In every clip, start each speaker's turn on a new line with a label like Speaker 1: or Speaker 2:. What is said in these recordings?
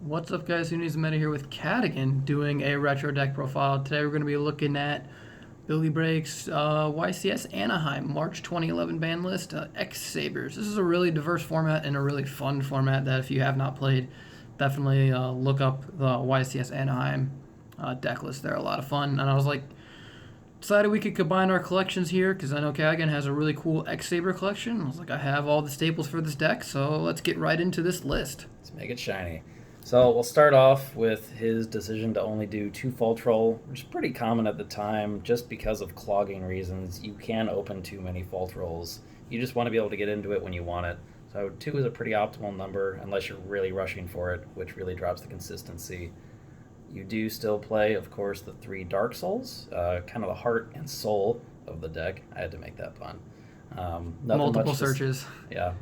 Speaker 1: What's up, guys? Who needs a meta here with Cat again, doing a retro deck profile. Today we're going to be looking at Billy Break's YCS Anaheim March 2011 ban list, X-Sabers. This is a really diverse format and a really fun format that if you have not played, definitely look up the YCS Anaheim deck list. They're a lot of fun. And I was like, decided we could combine our collections here because I know Kagan has a really cool X-Saber collection. I was like, I have all the staples for this deck, so let's get right into this list.
Speaker 2: Let's make it shiny. So we'll start off with his decision to only do 2 Faultroll, which is pretty common at the time just because of clogging reasons. You can open too many Faultrolls. You just want to be able to get into it when you want it. So 2 is a pretty optimal number unless you're really rushing for it, which really drops the consistency. You do still play, of course, the 3 Dark Souls, kind of the heart and soul of the deck. I had to make that pun.
Speaker 1: Multiple searches.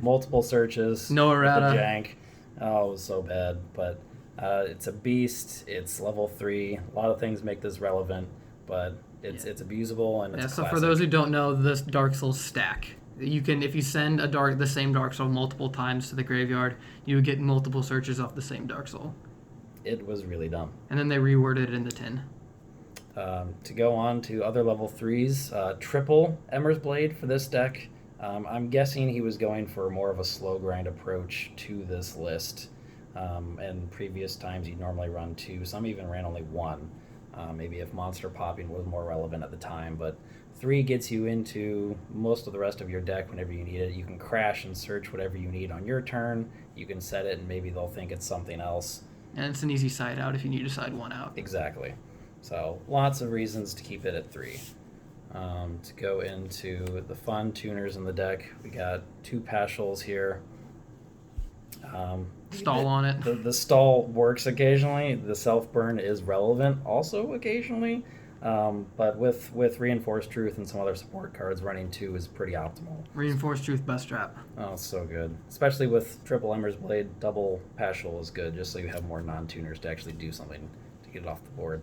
Speaker 2: Multiple searches.
Speaker 1: No errata.
Speaker 2: The jank. Oh, it was so bad, but it's a beast. It's level 3. A lot of things make this relevant, but it's abusable and it's
Speaker 1: so
Speaker 2: classic.
Speaker 1: for those who don't know, this Dark Souls stack. You can, if you send the same Dark Soul multiple times to the graveyard, you would get multiple searches off the same Dark Soul.
Speaker 2: It was really dumb.
Speaker 1: And then they reworded it in the tin.
Speaker 2: To go on to other level 3s, triple Emmersblade for this deck. I'm guessing he was going for more of a slow grind approach to this list. And previous times he'd normally run 2. Some even ran only 1. Maybe if monster popping was more relevant at the time. But 3 gets you into most of the rest of your deck whenever you need it. You can crash and search whatever you need on your turn. You can set it and maybe they'll think it's something else.
Speaker 1: And it's an easy side out if you need to side one out.
Speaker 2: Exactly. So lots of reasons to keep it at 3. To go into the fun tuners in the deck, we got 2 Pashuuls here.
Speaker 1: Stall on it.
Speaker 2: The stall works occasionally. The self-burn is relevant also occasionally. But with Reinforced Truth and some other support cards, running 2 is pretty optimal.
Speaker 1: Reinforced Truth, best trap.
Speaker 2: Oh, it's so good. Especially with triple Emmersblade, double Pashuul is good, just so you have more non-tuners to actually do something to get it off the board.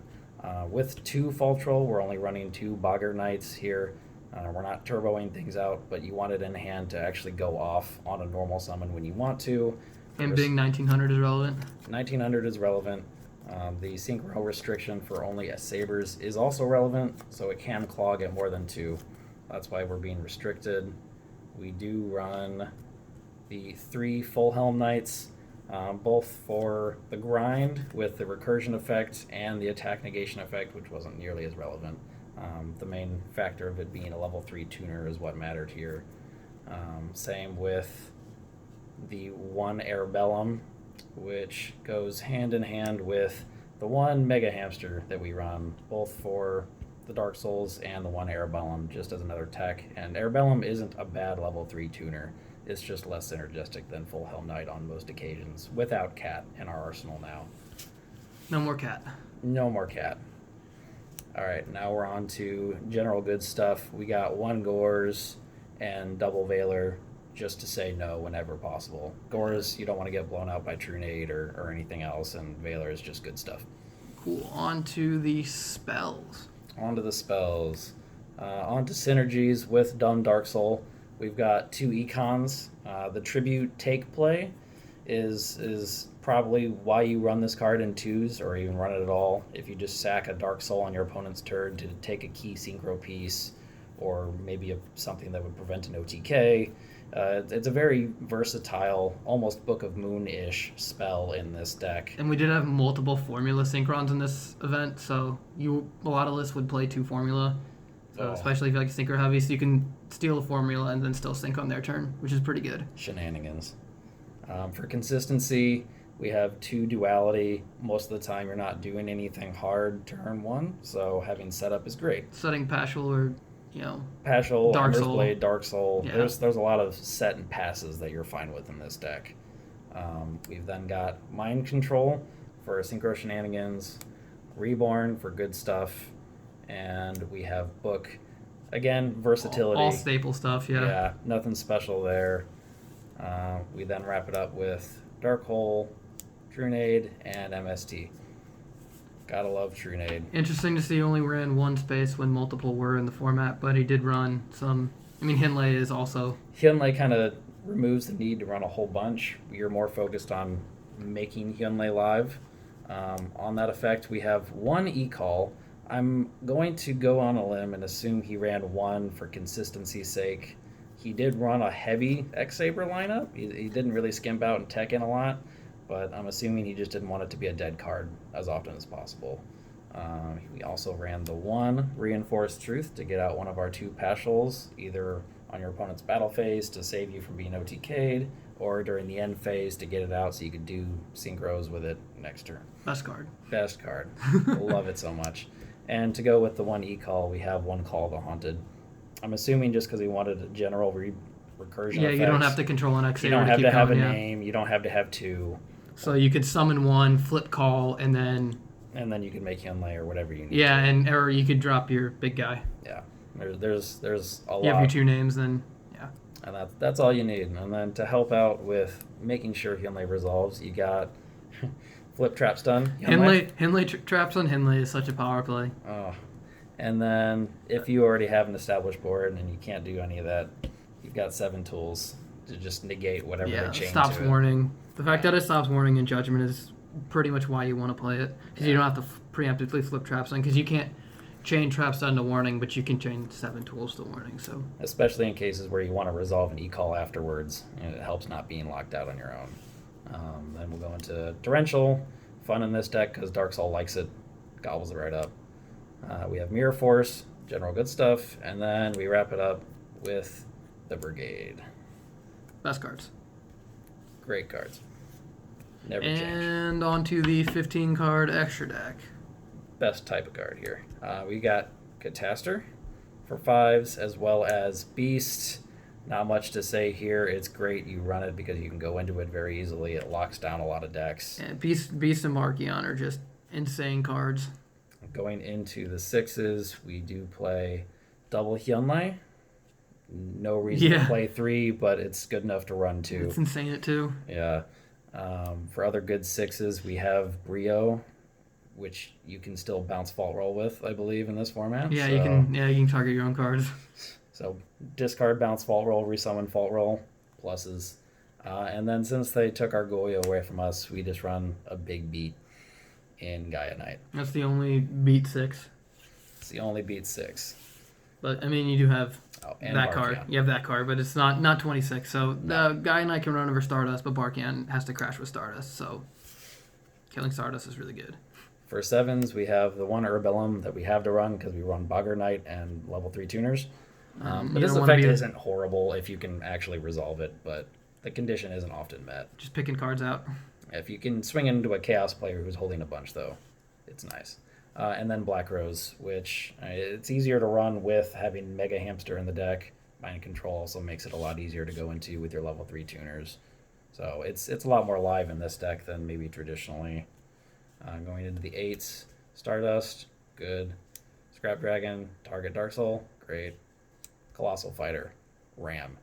Speaker 2: With 2 Faultroll, we're only running 2 Boggart Knights here. We're not turboing things out, but you want it in hand to actually go off on a normal summon when you want to.
Speaker 1: And being 1900 is relevant.
Speaker 2: 1900 is relevant. The synchro restriction for only X-Sabers is also relevant, so it can clog at more than 2. That's why we're being restricted. We do run the 3 Fulhelmknights, both for the grind with the recursion effect and the attack negation effect, which wasn't nearly as relevant. The main factor of it being a level 3 tuner is what mattered here. Same with the 1 Aribellum, which goes hand in hand with the 1 Mega Hamster that we run, both for the Dark Souls and the 1 Aribellum, just as another tech. And Aribellum isn't a bad level 3 tuner. It's just less synergistic than Fulhelmknight on most occasions, without Cat in our arsenal now.
Speaker 1: No more Cat.
Speaker 2: No more Cat. Alright, now we're on to general good stuff. We got 1 Gorz and double Veiler, just to say no whenever possible. Gorz, you don't want to get blown out by Trunade or anything else, and Veiler is just good stuff.
Speaker 1: Cool. On to the spells.
Speaker 2: On to the spells. On to synergies with Dumb Dark Soul. We've got 2 Econs. The Tribute Take play is probably why you run this card in 2s, or even run it at all. If you just sack a Dark Soul on your opponent's turn to take a key synchro piece, or maybe something that would prevent an OTK. It's a very versatile, almost Book of Moon-ish spell in this deck.
Speaker 1: And we did have multiple formula synchrons in this event, so a lot of lists would play 2 formula. So especially if you like synchro heavy, so you can steal a formula and then still sync on their turn, which is pretty good.
Speaker 2: Shenanigans. For consistency, we have 2 duality. Most of the time you're not doing anything hard turn 1, so having setup is great.
Speaker 1: Setting Pashuul or,
Speaker 2: Pashuul,
Speaker 1: Dark Soul.
Speaker 2: Emmersblade, Dark Soul.
Speaker 1: Yeah.
Speaker 2: There's a lot of set and passes that you're fine with in this deck. We've then got Mind Control for synchro shenanigans, Reborn for good stuff, and we have Book. Again, versatility.
Speaker 1: All staple stuff, yeah.
Speaker 2: Yeah, nothing special there. We then wrap it up with Dark Hole, Trunade, and MST. Gotta love Trunade.
Speaker 1: Interesting to see he only ran 1 space when multiple were in the format, but he did run some. Hyunlei is also.
Speaker 2: Hyunlei kind of removes the need to run a whole bunch. You're more focused on making Hyunlei live. On that effect, we have one E-Call. I'm going to go on a limb and assume he ran one for consistency's sake. He did run a heavy X-Saber lineup. He didn't really skimp out and tech in a lot, but I'm assuming he just didn't want it to be a dead card as often as possible. We also ran the one Reinforced Truth to get out one of our two Pashuuls, either on your opponent's battle phase to save you from being OTK'd, or during the end phase to get it out so you could do synchros with it next turn.
Speaker 1: Best card.
Speaker 2: Best card. Love it so much. And to go with the one E-Call, we have one Call the Haunted. I'm assuming just because we wanted a general recursion
Speaker 1: Yeah,
Speaker 2: effects.
Speaker 1: you don't have to control an X-Saber.
Speaker 2: You don't have to have a
Speaker 1: yeah.
Speaker 2: name. You don't have to have two.
Speaker 1: So you could summon one, flip call, and then
Speaker 2: you can make Hyunlei or whatever you need.
Speaker 1: yeah,
Speaker 2: to.
Speaker 1: or you could drop your big guy.
Speaker 2: Yeah, there's a lot.
Speaker 1: You have your two names, then yeah.
Speaker 2: And that's all you need. And then to help out with making sure Hyunlei resolves, you got Flip Trap Stun.
Speaker 1: Hyunlei Traps on Hyunlei is such a power play.
Speaker 2: Oh. And then if you already have an established board and you can't do any of that, you've got 7 tools to just negate whatever they chain
Speaker 1: stops
Speaker 2: to it.
Speaker 1: warning. The fact that it stops warning in Judgment is pretty much why you want to play it. Because you don't have to preemptively flip Trap Stun. Because you can't chain Trap Stun to warning, but you can chain 7 tools to warning. So
Speaker 2: especially in cases where you want to resolve an E-Call afterwards, and it helps not being locked out on your own. Then we'll go into Torrential. Fun in this deck because Darksoul likes it. Gobbles it right up. We have Mirror Force, general good stuff, and then we wrap it up with the Brigade.
Speaker 1: best cards.
Speaker 2: Great cards. Never change.
Speaker 1: And on to the 15 card extra deck.
Speaker 2: Best type of card here. We got Catastor for 5s, as well as Beast. Not much to say here. It's great. You run it because you can go into it very easily. It locks down a lot of decks.
Speaker 1: And Beast and Barkion are just insane cards.
Speaker 2: Going into the 6s, we do play double Hyunlei. No reason to play 3, but it's good enough to run 2.
Speaker 1: It's insane at 2.
Speaker 2: Yeah. For other good 6s, we have Brio, which you can still bounce Faultroll with, I believe, in this format.
Speaker 1: Yeah,
Speaker 2: so,
Speaker 1: you can target your own cards.
Speaker 2: So discard bounce Faultroll, resummon Faultroll, pluses. And then since they took our Goyo away from us, we just run a big beat in Gaia Knight.
Speaker 1: That's the only beat 6.
Speaker 2: It's the only beat 6.
Speaker 1: But I mean, you do have that
Speaker 2: Barkion.
Speaker 1: card. You have that card, but it's not 26. So the Gaia Knight can run over Stardust, but Barkion has to crash with Stardust. So killing Stardust is really good.
Speaker 2: For 7s, we have the one Urbellum that we have to run because we run Boggart Knight and level 3 tuners. But this effect isn't horrible if you can actually resolve it, but the condition isn't often met.
Speaker 1: Just picking cards out.
Speaker 2: If you can swing into a Chaos player who's holding a bunch, though, it's nice. And then Black Rose, which it's easier to run with having Mega Hamster in the deck. Mind Control also makes it a lot easier to go into with your level 3 tuners. So it's a lot more live in this deck than maybe traditionally. Going into the 8s, Stardust, good. Scrap Dragon, target Darksoul, great. Colossal Fighter, Ram.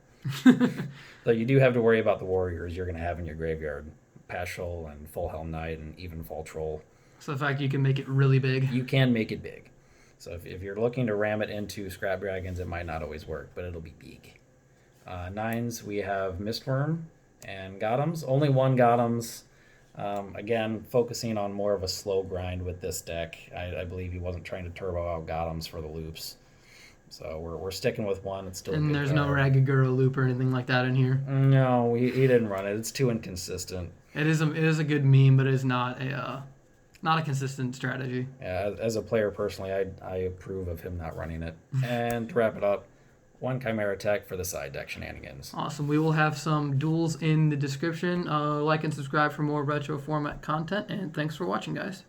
Speaker 2: So you do have to worry about the warriors you're going to have in your graveyard. Pashuul and Fulhelmknight and even Faultroll.
Speaker 1: So the fact you can make it really big.
Speaker 2: You can make it big. So if you're looking to ram it into Scrap Dragons, it might not always work, but it'll be big. 9s, we have Mistworm and Gottoms. Only one Gottoms. Again, focusing on more of a slow grind with this deck. I believe he wasn't trying to turbo out Gottoms for the loops. So we're sticking with one. It's still
Speaker 1: and
Speaker 2: a good
Speaker 1: there's
Speaker 2: card.
Speaker 1: no Ragagura loop or anything like that in here.
Speaker 2: No, he didn't run it. It's too inconsistent.
Speaker 1: It is a good meme, but it is not a consistent strategy.
Speaker 2: Yeah, as a player personally, I approve of him not running it. And to wrap it up, one Chimera Tech for the side deck shenanigans.
Speaker 1: Awesome. We will have some duels in the description. Like and subscribe for more retro format content, and thanks for watching, guys.